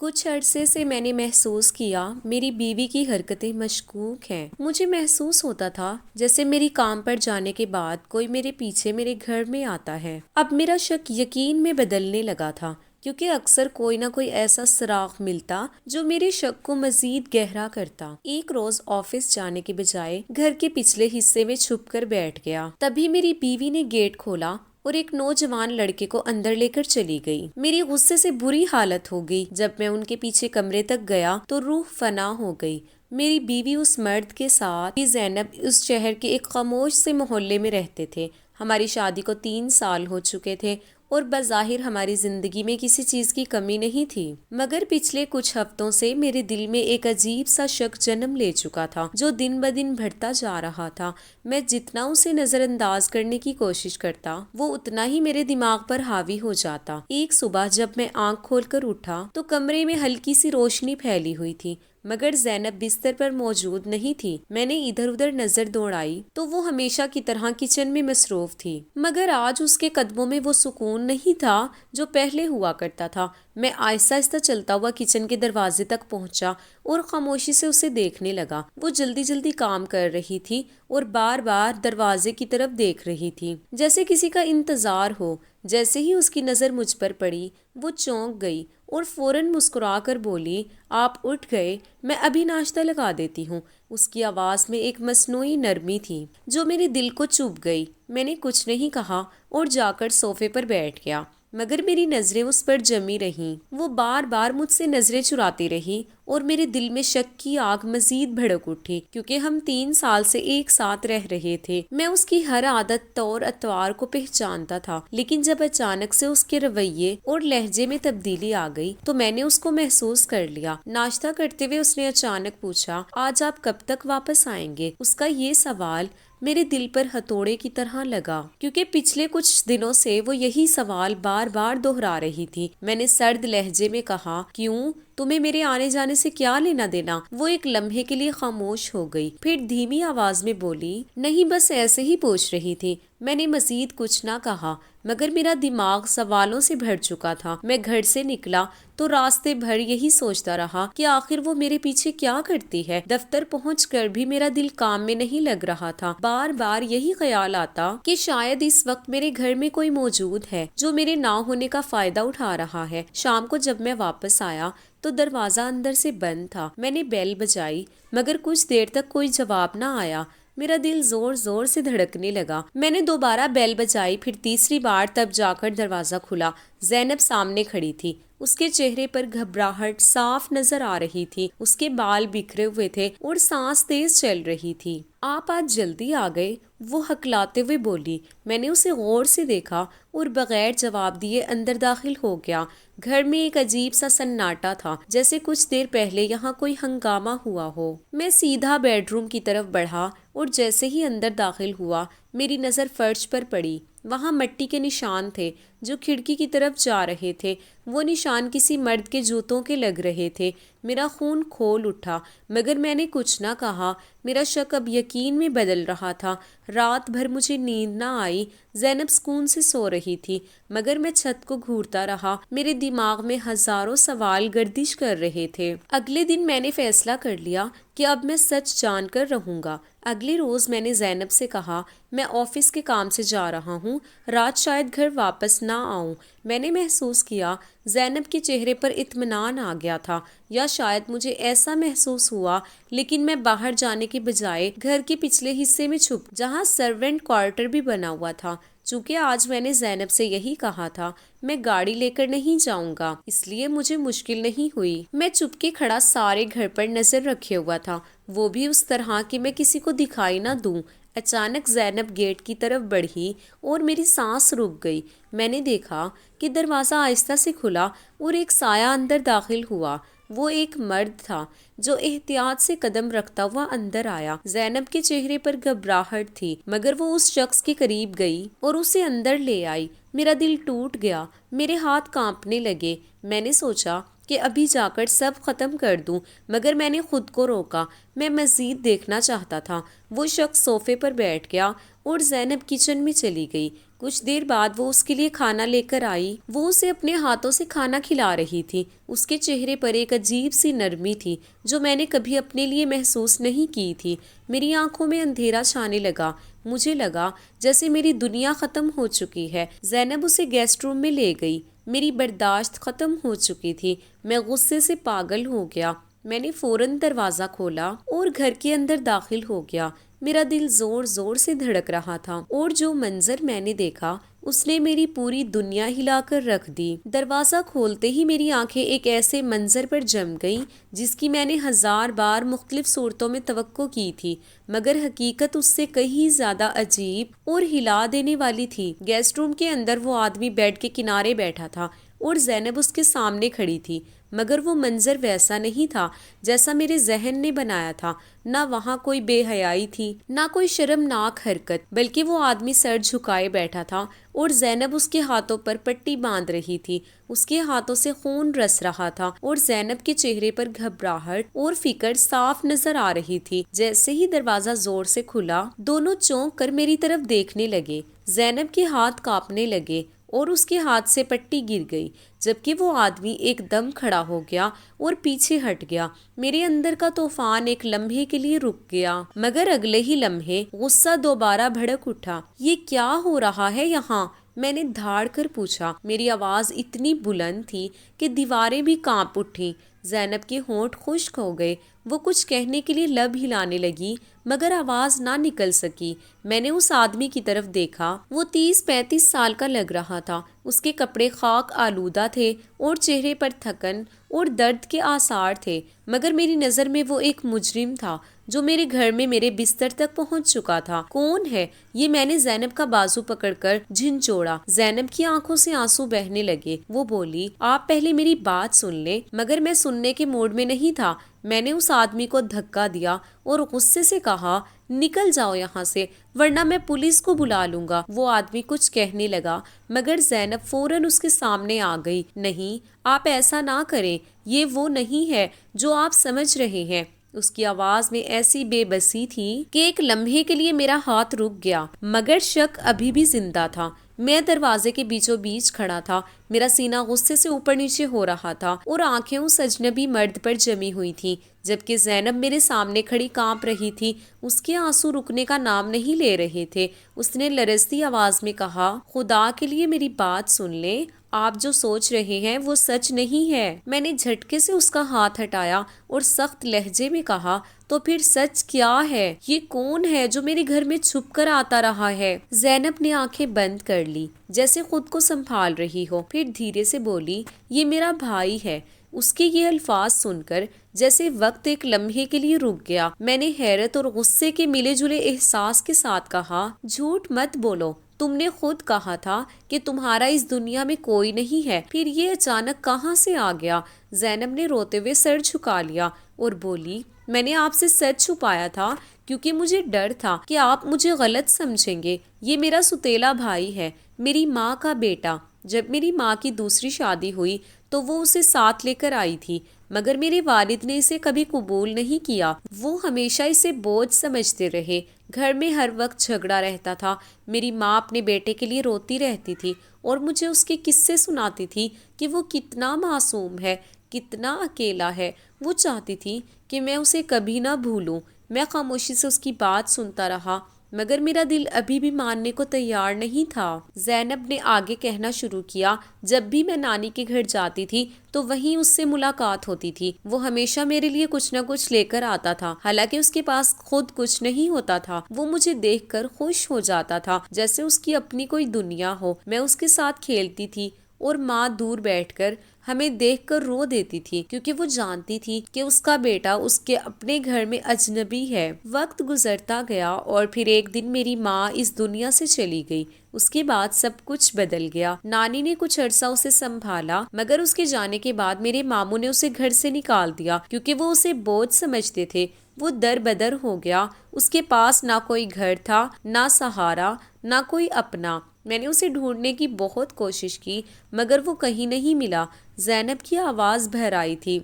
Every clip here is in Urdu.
کچھ عرصے سے میں نے محسوس کیا میری بیوی کی حرکتیں مشکوک ہیں۔ مجھے محسوس ہوتا تھا جیسے میری کام پر جانے کے بعد کوئی میرے پیچھے میرے گھر میں آتا ہے۔ اب میرا شک یقین میں بدلنے لگا تھا، کیونکہ اکثر کوئی نہ کوئی ایسا سراغ ملتا جو میرے شک کو مزید گہرا کرتا۔ ایک روز آفس جانے کے بجائے گھر کے پچھلے حصے میں چھپ کر بیٹھ گیا۔ تبھی میری بیوی نے گیٹ کھولا اور ایک نوجوان لڑکے کو اندر لے کر چلی گئی۔ میری غصے سے بری حالت ہو گئی۔ جب میں ان کے پیچھے کمرے تک گیا تو روح فنا ہو گئی۔ میری بیوی اس مرد کے ساتھ زینب اس شہر کے ایک خاموش سے محلے میں رہتے تھے۔ ہماری شادی کو 3 سال ہو چکے تھے اور بظاہر ہماری زندگی میں کسی چیز کی کمی نہیں تھی، مگر پچھلے کچھ ہفتوں سے میرے دل میں ایک عجیب سا شک جنم لے چکا تھا جو دن بدن بڑھتا جا رہا تھا۔ میں جتنا اسے نظر انداز کرنے کی کوشش کرتا وہ اتنا ہی میرے دماغ پر حاوی ہو جاتا۔ ایک صبح جب میں آنکھ کھول کر اٹھا تو کمرے میں ہلکی سی روشنی پھیلی ہوئی تھی، مگر زینب بستر پر موجود نہیں تھی۔ میں نے ادھر ادھر نظر دوڑائی تو وہ ہمیشہ کی طرح کچن میں مصروف تھی، مگر آج اس کے قدموں میں وہ سکون نہیں تھا جو پہلے ہوا کرتا تھا۔ میں آہستہ آہستہ چلتا ہوا کچن کے دروازے تک پہنچا اور خاموشی سے اسے دیکھنے لگا۔ وہ جلدی جلدی کام کر رہی تھی اور بار بار دروازے کی طرف دیکھ رہی تھی جیسے کسی کا انتظار ہو۔ جیسے ہی اس کی نظر مجھ پر پڑی وہ چونک گئی اور فوراً مسکرا کر بولی، آپ اٹھ گئے، میں ابھی ناشتہ لگا دیتی ہوں۔ اس کی آواز میں ایک مصنوعی نرمی تھی جو میرے دل کو چبھ گئی۔ میں نے کچھ نہیں کہا اور جا کر صوفے پر بیٹھ گیا، مگر میری نظریں اس پر جمی رہیں۔ وہ بار بار مجھ سے نظریں چراتی رہی اور میرے دل میں شک کی آگ مزید بھڑک اٹھی، کیونکہ ہم 3 سال سے ایک ساتھ رہ رہے تھے۔ میں اس کی ہر عادت طور اتوار کو پہچانتا تھا، لیکن جب اچانک سے اس کے رویے اور لہجے میں تبدیلی آ گئی تو میں نے اس کو محسوس کر لیا۔ ناشتہ کرتے ہوئے اس نے اچانک پوچھا، آج آپ کب تک واپس آئیں گے؟ اس کا یہ سوال میرے دل پر ہتھوڑے کی طرح لگا، کیونکہ پچھلے کچھ دنوں سے وہ یہی سوال بار بار دہرا رہی تھی۔ میں نے سرد لہجے میں کہا، کیوں؟ تمہیں میرے آنے جانے سے کیا لینا دینا؟ وہ ایک لمحے کے لیے خاموش ہو گئی، پھر دھیمی آواز میں بولی، نہیں بس ایسے ہی پوچھ رہی تھی۔ میں نے مزید کچھ نہ کہا، مگر میرا دماغ سوالوں سے بھر چکا تھا۔ میں گھر سے نکلا تو راستے بھر یہی سوچتا رہا کہ آخر وہ میرے پیچھے کیا کرتی ہے۔ دفتر پہنچ کر بھی میرا دل کام میں نہیں لگ رہا تھا۔ بار بار یہی خیال آتا کہ شاید اس وقت میرے گھر میں کوئی موجود ہے جو میرے نہ ہونے کا فائدہ اٹھا رہا ہے۔ شام کو جب میں واپس آیا تو دروازہ اندر سے بند تھا۔ میں نے بیل بجائی مگر کچھ دیر تک کوئی جواب نہ آیا۔ میرا دل زور زور سے دھڑکنے لگا۔ میں نے دوبارہ بیل بجائی، پھر تیسری بار، تب جا کر دروازہ کھلا۔ زینب سامنے کھڑی تھی۔ اس کے چہرے پر گھبراہٹ صاف نظر آ رہی تھی۔ اس کے بال بکھرے ہوئے تھے اور سانس تیز چل رہی تھی۔ آپ آج جلدی آ گئے، وہ ہکلاتے ہوئے بولی۔ میں نے اسے غور سے دیکھا اور بغیر جواب دیے اندر داخل ہو گیا۔ گھر میں ایک عجیب سا سناٹا تھا، جیسے کچھ دیر پہلے یہاں کوئی ہنگامہ ہوا ہو۔ میں سیدھا بیڈ روم کی طرف بڑھا اور جیسے ہی اندر داخل ہوا میری نظر فرش پر پڑی۔ وہاں مٹی کے نشان تھے جو کھڑکی کی طرف جا رہے تھے۔ وہ نشان کسی مرد کے جوتوں کے لگ رہے تھے۔ میرا خون کھول اٹھا، مگر میں نے کچھ نہ کہا۔ میرا شک اب یقین میں بدل رہا تھا۔ رات بھر مجھے نیند نہ آئی۔ زینب سکون سے سو رہی تھی، مگر میں چھت کو گھورتا رہا۔ میرے دماغ میں ہزاروں سوال گردش کر رہے تھے۔ اگلے دن میں نے فیصلہ کر لیا کہ اب میں سچ جان کر رہوں گا۔ اگلے روز میں نے زینب سے کہا، میں آفس کے کام سے جا رہا ہوں، رات شاید گھر واپس نہ آؤں۔ میں نے محسوس کیا زینب کے چہرے پر اطمینان آ گیا تھا، یا شاید مجھے ایسا محسوس ہوا، لیکن میں باہر جانے کے بجائے گھر کے پچھلے حصے میں چھپ جہاں سرونٹ کوارٹر بھی بنا ہوا تھا۔ چونکہ آج میں نے زینب سے یہی کہا تھا، میں گاڑی لے کر نہیں جاؤں گا، اس لیے مجھے مشکل نہیں ہوئی۔ میں چپ کے کھڑا سارے گھر پر نظر رکھے ہوا تھا، وہ بھی اس طرح کہ میں کسی کو دکھائی نہ دوں۔ اچانک زینب گیٹ کی طرف بڑھی اور میری سانس رک گئی۔ میں نے دیکھا کہ دروازہ آہستہ سے کھلا اور ایک سایہ اندر داخل ہوا۔ وہ ایک مرد تھا جو احتیاط سے قدم رکھتا ہوا اندر آیا۔ زینب کے چہرے پر گھبراہٹ تھی، مگر وہ اس شخص کے قریب گئی اور اسے اندر لے آئی۔ میرا دل ٹوٹ گیا، میرے ہاتھ کانپنے لگے۔ میں نے سوچا کہ ابھی جا کر سب ختم کر دوں، مگر میں نے خود کو روکا۔ میں مزید دیکھنا چاہتا تھا۔ وہ شخص صوفے پر بیٹھ گیا اور زینب کچن میں چلی گئی۔ کچھ دیر بعد وہ اس کے لیے کھانا لے کر آئی۔ وہ اسے اپنے ہاتھوں سے کھانا کھلا رہی تھی۔ اس کے چہرے پر ایک عجیب سی نرمی تھی جو میں نے کبھی اپنے لیے محسوس نہیں کی تھی۔ میری آنکھوں میں اندھیرا چھانے لگا۔ مجھے لگا جیسے میری دنیا ختم ہو چکی ہے۔ زینب اسے گیسٹ روم میں لے گئی۔ میری برداشت ختم ہو چکی تھی۔ میں غصے سے پاگل ہو گیا۔ میں نے فوراً دروازہ کھولا اور گھر کے اندر داخل ہو گیا۔ میرا دل زور زور سے دھڑک رہا تھا اور جو منظر میں نے دیکھا اس نے میری پوری دنیا ہلا کر رکھ دی۔ دروازہ کھولتے ہی میری آنکھیں ایک ایسے منظر پر جم گئیں جس کی میں نے 1000 بار مختلف صورتوں میں توقع کی تھی، مگر حقیقت اس سے کہیں زیادہ عجیب اور ہلا دینے والی تھی۔ گیسٹ روم کے اندر وہ آدمی بیڈ کے کنارے بیٹھا تھا اور زینب اس کے سامنے کھڑی تھی، مگر وہ منظر ویسا نہیں تھا جیسا میرے ذہن نے بنایا تھا۔ نہ وہاں کوئی بے حیائی تھی، نہ کوئی شرمناک حرکت، بلکہ وہ آدمی سر جھکائے بیٹھا تھا اور زینب اس کے ہاتھوں پر پٹی باندھ رہی تھی۔ اس کے ہاتھوں سے خون رس رہا تھا اور زینب کے چہرے پر گھبراہٹ اور فکر صاف نظر آ رہی تھی۔ جیسے ہی دروازہ زور سے کھلا، دونوں چونک کر میری طرف دیکھنے لگے۔ زینب کے ہاتھ کانپنے لگے اور اس کے ہاتھ سے پٹی گر گئی، جبکہ وہ آدمی ایک دم کھڑا ہو گیا اور پیچھے ہٹ گیا۔ میرے اندر کا طوفان ایک لمحے کے لیے رک گیا، مگر اگلے ہی لمحے غصہ دوبارہ بھڑک اٹھا۔ یہ کیا ہو رہا ہے یہاں؟ میں نے دھاڑ کر پوچھا۔ میری آواز اتنی بلند تھی کہ دیواریں بھی کانپ اٹھیں۔ زینب کے ہونٹ خشک ہو گئے۔ وہ کچھ کہنے کے لیے لب ہلانے لگی، مگر آواز نہ نکل سکی۔ میں نے اس آدمی کی طرف دیکھا۔ وہ 30-35 سال کا لگ رہا تھا۔ اس کے کپڑے خاک آلودہ تھے اور چہرے پر تھکن اور درد کے آثار تھے، مگر میری نظر میں وہ ایک مجرم تھا جو میرے گھر میں میرے بستر تک پہنچ چکا تھا۔ کون ہے یہ؟ میں نے زینب کا بازو پکڑ کر جھنجھوڑا۔ زینب کی آنکھوں سے آنسو بہنے لگے۔ وہ بولی، آپ پہلے میری بات سن لیں، مگر میں سننے کے موڈ میں نہیں تھا۔ میں نے اس آدمی کو دھکا دیا اور غصے سے کہا، نکل جاؤ یہاں سے ورنہ میں پولیس کو بلا لوں گا۔ وہ آدمی کچھ کہنے لگا، مگر زینب فوراً اس کے سامنے آ گئی۔ نہیں، آپ ایسا نہ کریں، یہ وہ نہیں ہے جو آپ سمجھ رہے ہیں۔ اس کی آواز میں ایسی بے بسی تھی کہ ایک لمحے کے لیے میرا ہاتھ رک گیا، مگر شک ابھی بھی زندہ تھا۔ میں دروازے کے بیچوں بیچ کھڑا تھا۔ میرا سینہ غصے سے اوپر نیچے ہو رہا تھا اور آنکھیں اس اجنبی مرد پر جمی ہوئی تھیں، جبکہ زینب میرے سامنے کھڑی کانپ رہی تھی۔ اس کے آنسو رکنے کا نام نہیں لے رہے تھے۔ اس نے لرزتی آواز میں کہا، خدا کے لیے میری بات سن لیں، آپ جو سوچ رہے ہیں وہ سچ نہیں ہے۔ میں نے جھٹکے سے اس کا ہاتھ ہٹایا اور سخت لہجے میں کہا، تو پھر سچ کیا ہے؟ یہ کون ہے جو میرے گھر میں چھپ کر آتا رہا ہے؟ زینب نے آنکھیں بند کر لی جیسے خود کو سنبھال رہی ہو، پھر دھیرے سے بولی، یہ میرا بھائی ہے۔ اس کے یہ الفاظ سن کر جیسے وقت ایک لمحے کے لیے رک گیا۔ میں نے حیرت اور غصے کے ملے جلے احساس کے ساتھ کہا، جھوٹ مت بولو، تم نے خود کہا تھا کہ تمہارا اس دنیا میں کوئی نہیں ہے، پھر یہ اچانک کہاں سے آ گیا؟ زینب نے روتے ہوئے سر جھکا لیا اور بولی، میں نے آپ سے سچ چھپایا تھا کیونکہ مجھے ڈر تھا کہ آپ مجھے غلط سمجھیں گے۔ یہ میرا سوتیلا بھائی ہے، میری ماں کا بیٹا۔ جب میری ماں کی دوسری شادی ہوئی تو وہ اسے ساتھ لے کر آئی تھی، مگر میرے والد نے اسے کبھی قبول نہیں کیا۔ وہ ہمیشہ اسے بوجھ سمجھتے رہے۔ گھر میں ہر وقت جھگڑا رہتا تھا۔ میری ماں اپنے بیٹے کے لیے روتی رہتی تھی اور مجھے اس کے قصے سناتی تھی کہ وہ کتنا معصوم ہے، کتنا اکیلا ہے۔ وہ چاہتی تھی کہ میں اسے کبھی نہ بھولوں۔ میں خاموشی سے اس کی بات سنتا رہا، مگر میرا دل ابھی بھی ماننے کو تیار نہیں تھا۔ زینب نے آگے کہنا شروع کیا، جب بھی میں نانی کے گھر جاتی تھی تو وہیں اس سے ملاقات ہوتی تھی۔ وہ ہمیشہ میرے لیے کچھ نہ کچھ لے کر آتا تھا، حالانکہ اس کے پاس خود کچھ نہیں ہوتا تھا۔ وہ مجھے دیکھ کر خوش ہو جاتا تھا جیسے اس کی اپنی کوئی دنیا ہو۔ میں اس کے ساتھ کھیلتی تھی اور ماں دور بیٹھ کر ہمیں دیکھ کر رو دیتی تھی، کیونکہ وہ جانتی تھی کہ اس کا بیٹا اس کے اپنے گھر میں اجنبی ہے۔ وقت گزرتا گیا اور پھر ایک دن میری ماں اس دنیا سے چلی گئی۔ اس کے بعد سب کچھ بدل گیا۔ نانی نے کچھ عرصہ اسے سنبھالا، مگر اس کے جانے کے بعد میرے ماموں نے اسے گھر سے نکال دیا کیونکہ وہ اسے بوجھ سمجھتے تھے۔ وہ در بدر ہو گیا۔ اس کے پاس نہ کوئی گھر تھا، نہ سہارا، نہ کوئی اپنا۔ میں نے اسے ڈھونڈنے کی بہت کوشش کی مگر وہ کہیں نہیں ملا۔ زینب کی آواز بھر آئی تھی۔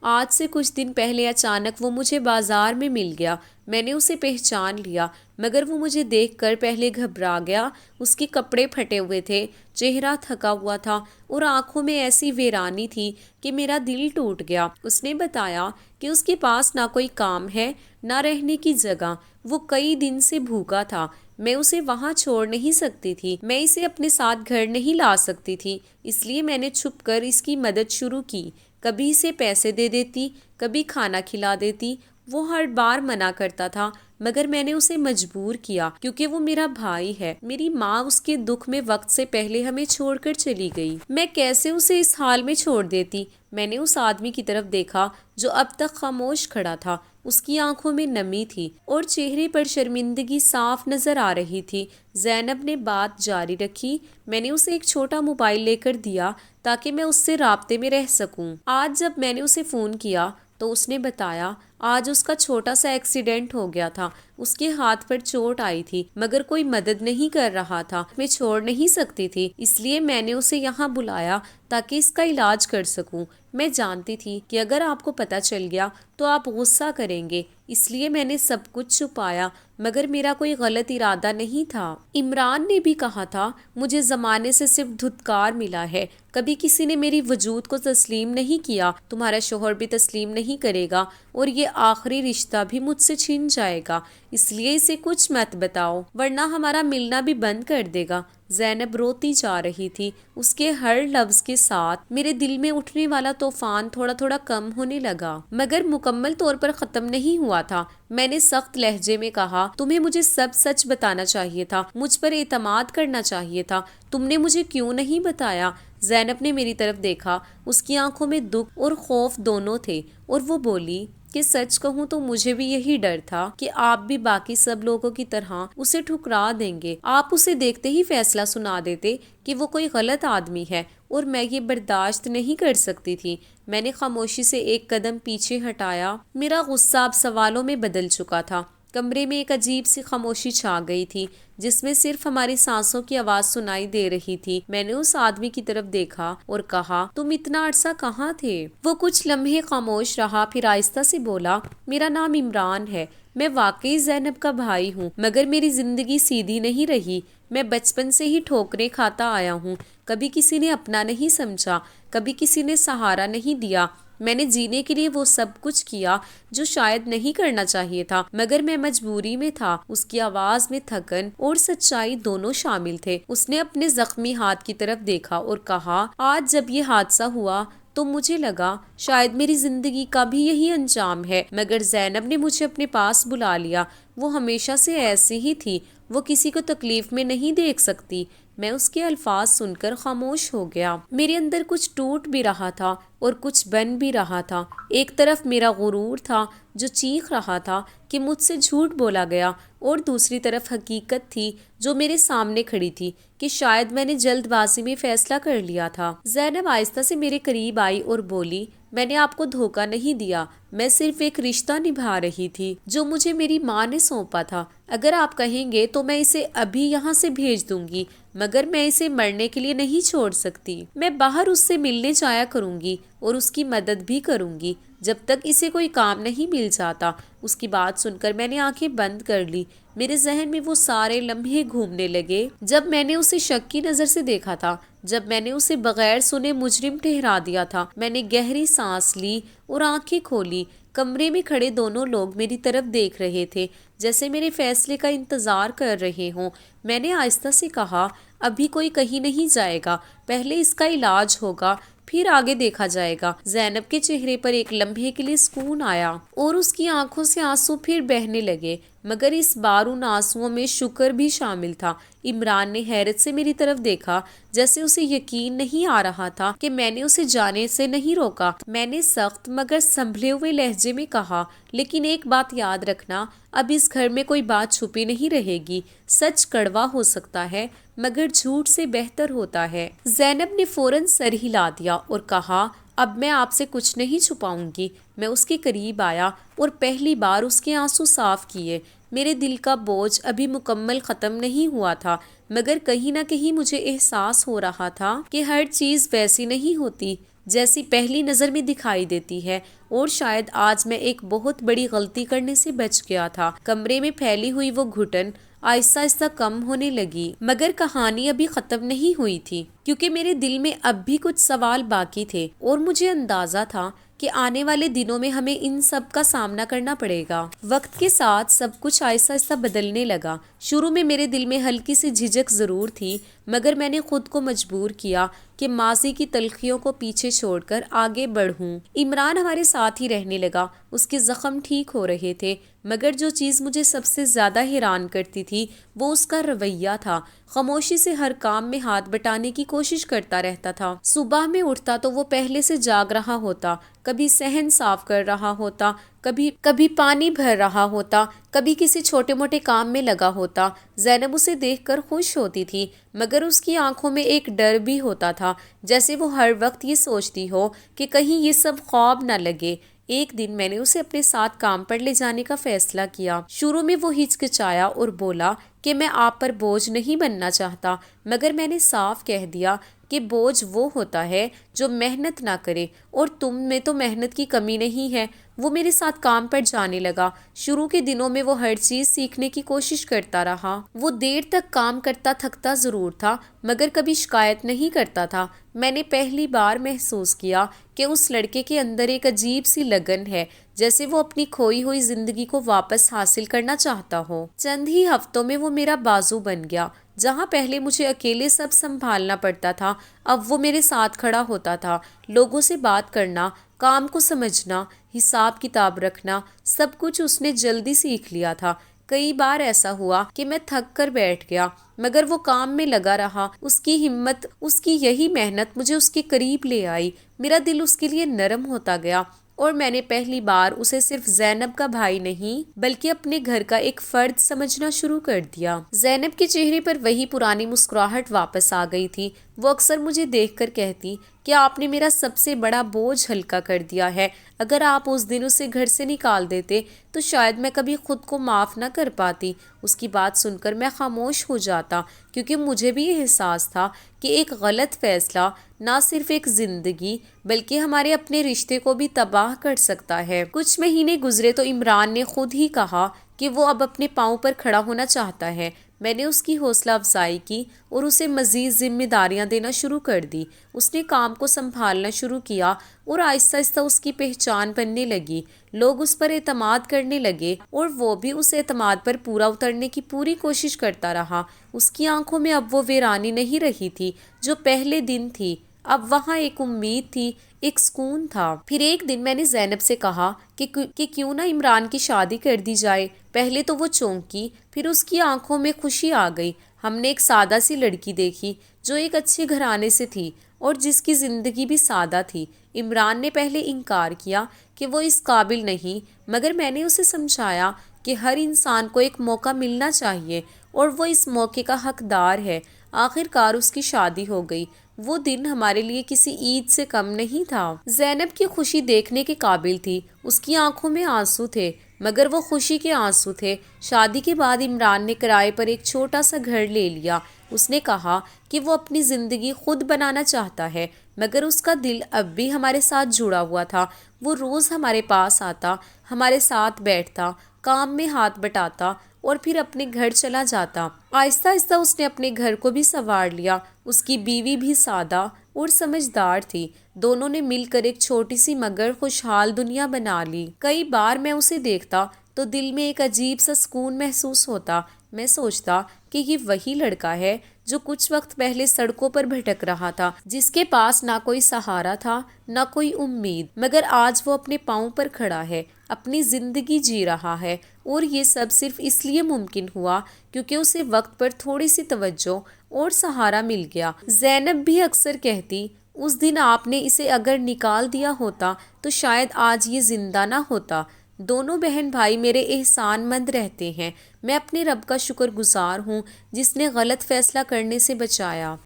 آج سے کچھ دن پہلے اچانک وہ مجھے بازار میں مل گیا۔ میں نے اسے پہچان لیا مگر وہ مجھے دیکھ کر پہلے گھبرا گیا۔ اس کے کپڑے پھٹے ہوئے تھے، چہرہ تھکا ہوا تھا اور آنکھوں میں ایسی ویرانی تھی کہ میرا دل ٹوٹ گیا۔ اس نے بتایا کہ اس کے پاس نہ کوئی کام ہے نہ رہنے کی جگہ، وہ کئی دن سے بھوکا تھا۔ میں اسے وہاں چھوڑ نہیں سکتی تھی، میں اسے اپنے ساتھ گھر نہیں لا سکتی تھی، اس لیے میں نے چھپ کر اس کی مدد شروع کی۔ کبھی اسے پیسے دے دیتی، کبھی کھانا کھلا دیتی۔ وہ ہر بار منع کرتا تھا مگر میں نے اسے مجبور کیا کیونکہ وہ میرا بھائی ہے۔ میری ماں اس کے دکھ میں وقت سے پہلے ہمیں چھوڑ کر چلی گئی۔ میں کیسے اسے اس حال میں چھوڑ دیتی؟ میں نے اس آدمی کی طرف دیکھا جو اب تک خاموش کھڑا تھا۔ اس کی آنکھوں میں نمی تھی اور چہرے پر شرمندگی صاف نظر آ رہی تھی۔ زینب نے بات جاری رکھی، میں نے اسے ایک چھوٹا موبائل لے کر دیا تاکہ میں اس سے رابطے میں رہ سکوں۔ آج جب میں نے اسے فون کیا تو اس نے بتایا آج اس کا چھوٹا سا ایکسیڈنٹ ہو گیا تھا، اس کے ہاتھ پر چوٹ آئی تھی مگر کوئی مدد نہیں کر رہا تھا۔ میں چھوڑ نہیں سکتی تھی، اس لیے میں نے اسے یہاں بلایا تاکہ اس کا علاج کر سکوں۔ میں جانتی تھی کہ اگر آپ کو پتہ چل گیا تو آپ غصہ کریں گے، اس لیے میں نے سب کچھ چھپایا مگر میرا کوئی غلط ارادہ نہیں تھا۔ عمران نے بھی کہا تھا مجھے زمانے سے صرف دھتکار ملا ہے، کبھی کسی نے میری وجود کو تسلیم نہیں کیا، تمہارا شوہر بھی تسلیم نہیں کرے گا اور یہ آخری رشتہ بھی مجھ سے چھن جائے گا، اس لیے اسے کچھ مت بتاؤ ورنہ ہمارا ملنا بھی بند کر دے گا۔ زینب روتی جا رہی تھی، اس کے ہر لفظ کے ساتھ میرے دل میں اٹھنے والا طوفان تھوڑا تھوڑا کم ہونے لگا مگر مکمل طور پر ختم نہیں ہوا تھا۔ میں نے سخت لہجے میں کہا، تمہیں مجھے سب سچ بتانا چاہیے تھا، مجھ پر اعتماد کرنا چاہیے تھا، تم نے مجھے کیوں نہیں بتایا؟ زینب نے میری طرف دیکھا، اس کی آنکھوں میں دکھ اور خوف دونوں تھے اور وہ بولی کہ سچ کہوں تو مجھے بھی یہی ڈر تھا کہ آپ بھی باقی سب لوگوں کی طرح اسے ٹھکرا دیں گے، آپ اسے دیکھتے ہی فیصلہ سنا دیتے کہ وہ کوئی غلط آدمی ہے اور میں یہ برداشت نہیں کر سکتی تھی۔ میں نے خاموشی سے ایک قدم پیچھے ہٹایا، میرا غصہ اب سوالوں میں بدل چکا تھا۔ کمرے میں ایک عجیب سی خاموشی چھا گئی تھی جس میں صرف ہماری سانسوں کی آواز سنائی دے رہی تھی۔ میں نے اس آدمی کی طرف دیکھا اور کہا، تم اتنا عرصہ کہاں تھے؟ وہ کچھ لمحے خاموش رہا پھر آہستہ سے بولا، میرا نام عمران ہے، میں واقعی زینب کا بھائی ہوں مگر میری زندگی سیدھی نہیں رہی، میں بچپن سے ہی ٹھوکریں کھاتا آیا ہوں، کبھی کسی نے اپنا نہیں سمجھا، کبھی کسی نے سہارا نہیں دیا، میں نے جینے کے لیے وہ سب کچھ کیا جو شاید نہیں کرنا چاہیے تھا مگر میں مجبوری میں تھا۔ اس کی آواز میں تھکن اور سچائی دونوں شامل تھے۔ اس نے اپنے زخمی ہاتھ کی طرف دیکھا اور کہا، آج جب یہ حادثہ ہوا تو مجھے لگا شاید میری زندگی کا بھی یہی انجام ہے مگر زینب نے مجھے اپنے پاس بلا لیا، وہ ہمیشہ سے ایسی ہی تھی، وہ کسی کو تکلیف میں نہیں دیکھ سکتی۔ میں اس کے الفاظ سن کر خاموش ہو گیا۔ میرے اندر کچھ ٹوٹ بھی رہا تھا اور کچھ بن بھی رہا تھا۔ ایک طرف میرا غرور تھا جو چیخ رہا تھا کہ مجھ سے جھوٹ بولا گیا اور دوسری طرف حقیقت تھی جو میرے سامنے کھڑی تھی کہ شاید میں نے جلد بازی میں فیصلہ کر لیا تھا۔ زینب آہستہ سے میرے قریب آئی اور بولی، میں نے آپ کو دھوکہ نہیں دیا، میں صرف ایک رشتہ نبھا رہی تھی جو مجھے میری ماں نے سونپا تھا۔ اگر آپ کہیں گے تو میں اسے ابھی یہاں سے بھیج دوں گی مگر میں اسے مرنے کے لیے نہیں چھوڑ سکتی۔ میں باہر اس سے ملنے جایا کروں گی اور اس کی مدد بھی کروں گی جب تک اسے کوئی کام نہیں مل جاتا۔ اس کی بات سن کر میں نے آنکھیں بند کر لی۔ میرے ذہن میں وہ سارے لمحے گھومنے لگے جب میں نے اسے شک کی نظر سے دیکھا تھا، جب میں نے اسے بغیر سنے مجرم ٹھہرا دیا تھا۔ میں نے گہری سانس لی اور آنکھیں کھولی۔ کمرے میں کھڑے دونوں لوگ میری طرف دیکھ رہے تھے جیسے میرے فیصلے کا انتظار کر رہے ہوں۔ میں نے آہستہ سے کہا، ابھی کوئی کہیں نہیں جائے گا، پہلے اس کا علاج ہوگا پھر آگے دیکھا جائے گا۔ زینب کے چہرے پر ایک لمحے کے لیے سکون آیا اور اس کی آنکھوں سے آنسو پھر بہنے لگے مگر اس بار ان آنسوؤں میں شکر بھی شامل تھا۔ عمران نے حیرت سے میری طرف دیکھا جیسے اسے یقین نہیں آ رہا تھا کہ میں نے اسے جانے سے نہیں روکا۔ میں نے سخت مگر سنبھلے ہوئے لہجے میں کہا، لیکن ایک بات یاد رکھنا، اب اس گھر میں کوئی بات چھپی نہیں رہے گی، سچ کڑوا ہو سکتا ہے مگر جھوٹ سے بہتر ہوتا ہے۔ زینب نے فوراً سر ہلا دیا اور کہا، اب میں آپ سے کچھ نہیں چھپاؤں گی۔ میں اس کے قریب آیا اور پہلی بار اس کے آنسو صاف کیے۔ میرے دل کا بوجھ ابھی مکمل ختم نہیں ہوا تھا، مگر کہیں نہ کہیں مجھے احساس ہو رہا تھا کہ ہر چیز ویسی نہیں ہوتی جیسی پہلی نظر میں دکھائی دیتی ہے، اور شاید آج میں ایک بہت بڑی غلطی کرنے سے بچ گیا تھا۔ کمرے میں پھیلی ہوئی وہ گھٹن آہستہ آہستہ کم ہونے لگی، مگر کہانی ابھی ختم نہیں ہوئی تھی، کیونکہ میرے دل میں اب بھی کچھ سوال باقی تھے، اور مجھے اندازہ تھا کہ آنے والے دنوں میں ہمیں ان سب کا سامنا کرنا پڑے گا۔ وقت کے ساتھ سب کچھ آہستہ آہستہ بدلنے لگا۔ شروع میں میرے دل میں ہلکی سی جھجک ضرور تھی، مگر میں نے خود کو مجبور کیا کہ ماضی کی تلخیوں کو پیچھے چھوڑ کر آگے بڑھوں۔ عمران ہمارے ساتھ ہی رہنے لگا، اس کے زخم ٹھیک ہو رہے تھے، مگر جو چیز مجھے سب سے زیادہ حیران کرتی تھی وہ اس کا رویہ تھا۔ خاموشی سے ہر کام میں ہاتھ بٹانے کی کوشش کرتا رہتا تھا۔ صبح میں اٹھتا تو وہ پہلے سے جاگ رہا ہوتا، کبھی صحن صاف کر رہا ہوتا، کبھی پانی بھر رہا ہوتا، کبھی کسی چھوٹے موٹے کام میں لگا ہوتا۔ زینب اسے دیکھ کر خوش ہوتی تھی، مگر اس کی آنکھوں میں ایک ڈر بھی ہوتا تھا، جیسے وہ ہر وقت یہ سوچتی ہو کہ کہیں یہ سب خواب نہ لگے۔ ایک دن میں نے اسے اپنے ساتھ کام پر لے جانے کا فیصلہ کیا۔ شروع میں وہ ہچکچایا اور بولا کہ میں آپ پر بوجھ نہیں بننا چاہتا، مگر میں نے صاف کہہ دیا کہ بوجھ وہ ہوتا ہے جو محنت نہ کرے، اور تم میں تو محنت کی کمی نہیں ہے۔ وہ میرے ساتھ کام پر جانے لگا۔ شروع کے دنوں میں وہ ہر چیز سیکھنے کی کوشش کرتا رہا۔ وہ دیر تک کام کرتا تھکتا ضرور تھا، مگر کبھی شکایت نہیں کرتا تھا۔ میں نے پہلی بار محسوس کیا کہ اس لڑکے کے اندر ایک عجیب سی لگن ہے، جیسے وہ اپنی کھوئی ہوئی زندگی کو واپس حاصل کرنا چاہتا ہو۔ چند ہی ہفتوں میں وہ میرا بازو بن گیا۔ جہاں پہلے مجھے اکیلے سب سنبھالنا پڑتا تھا، اب وہ میرے ساتھ کھڑا ہوتا تھا۔ لوگوں سے بات کرنا، کام کو سمجھنا، حساب کتاب رکھنا، سب کچھ اس نے جلدی سیکھ لیا تھا۔ کئی بار ایسا ہوا کہ میں تھک کر بیٹھ گیا، مگر وہ کام میں لگا رہا۔ اس کی ہمت، اس کی یہی محنت مجھے اس کے قریب لے آئی۔ میرا دل اس کے لیے نرم ہوتا گیا، اور میں نے پہلی بار اسے صرف زینب کا بھائی نہیں بلکہ اپنے گھر کا ایک فرد سمجھنا شروع کر دیا۔ زینب کے چہرے پر وہی پرانی مسکراہٹ واپس آ گئی تھی۔ وہ اکثر مجھے دیکھ کر کہتی کہ آپ نے میرا سب سے بڑا بوجھ ہلکا کر دیا ہے۔ اگر آپ اس دن اسے گھر سے نکال دیتے تو شاید میں کبھی خود کو معاف نہ کر پاتی۔ اس کی بات سن کر میں خاموش ہو جاتا، کیونکہ مجھے بھی یہ احساس تھا کہ ایک غلط فیصلہ نہ صرف ایک زندگی بلکہ ہمارے اپنے رشتے کو بھی تباہ کر سکتا ہے۔ کچھ مہینے گزرے تو عمران نے خود ہی کہا کہ وہ اب اپنے پاؤں پر کھڑا ہونا چاہتا ہے۔ میں نے اس کی حوصلہ افزائی کی اور اسے مزید ذمہ داریاں دینا شروع کر دی۔ اس نے کام کو سنبھالنا شروع کیا اور آہستہ آہستہ اس کی پہچان بننے لگی۔ لوگ اس پر اعتماد کرنے لگے اور وہ بھی اس اعتماد پر پورا اترنے کی پوری کوشش کرتا رہا۔ اس کی آنکھوں میں اب وہ ویرانی نہیں رہی تھی جو پہلے دن تھی، اب وہاں ایک امید تھی، ایک سکون تھا۔ پھر ایک دن میں نے زینب سے کہا کہ کیوں نہ عمران کی شادی کر دی جائے۔ پہلے تو وہ چونکی، پھر اس کی آنکھوں میں خوشی آ گئی۔ ہم نے ایک سادہ سی لڑکی دیکھی جو ایک اچھے گھرانے سے تھی اور جس کی زندگی بھی سادہ تھی۔ عمران نے پہلے انکار کیا کہ وہ اس قابل نہیں، مگر میں نے اسے سمجھایا کہ ہر انسان کو ایک موقع ملنا چاہیے اور وہ اس موقع کا حقدار ہے۔ آخر کار اس کی شادی ہو گئی۔ وہ دن ہمارے لیے کسی عید سے کم نہیں تھا۔ زینب کی خوشی دیکھنے کے قابل تھی۔ اس کی آنکھوں میں آنسو تھے، مگر وہ خوشی کے آنسو تھے۔ شادی کے بعد عمران نے کرائے پر ایک چھوٹا سا گھر لے لیا۔ اس نے کہا کہ وہ اپنی زندگی خود بنانا چاہتا ہے، مگر اس کا دل اب بھی ہمارے ساتھ جڑا ہوا تھا۔ وہ روز ہمارے پاس آتا، ہمارے ساتھ بیٹھتا، کام میں ہاتھ بٹاتا اور پھر اپنے گھر چلا جاتا۔ آہستہ آہستہ اس نے اپنے گھر کو بھی سنوار لیا۔ اس کی بیوی بھی سادہ اور سمجھدار تھی۔ دونوں نے مل کر ایک چھوٹی سی مگر خوشحال دنیا بنا لی۔ کئی بار میں اسے دیکھتا تو دل میں ایک عجیب سا سکون محسوس ہوتا۔ میں سوچتا کہ یہ وہی لڑکا ہے جو کچھ وقت پہلے سڑکوں پر بھٹک رہا تھا، جس کے پاس نہ کوئی سہارا تھا نہ کوئی امید، مگر آج وہ اپنے پاؤں پر کھڑا ہے، اپنی زندگی جی رہا ہے۔ اور یہ سب صرف اس لیے ممکن ہوا کیونکہ اسے وقت پر تھوڑی سی توجہ اور سہارا مل گیا۔ زینب بھی اکثر کہتی، اس دن آپ نے اسے اگر نکال دیا ہوتا تو شاید آج یہ زندہ نہ ہوتا۔ دونوں بہن بھائی میرے احسان مند رہتے ہیں۔ میں اپنے رب کا شکر گزار ہوں جس نے غلط فیصلہ کرنے سے بچایا۔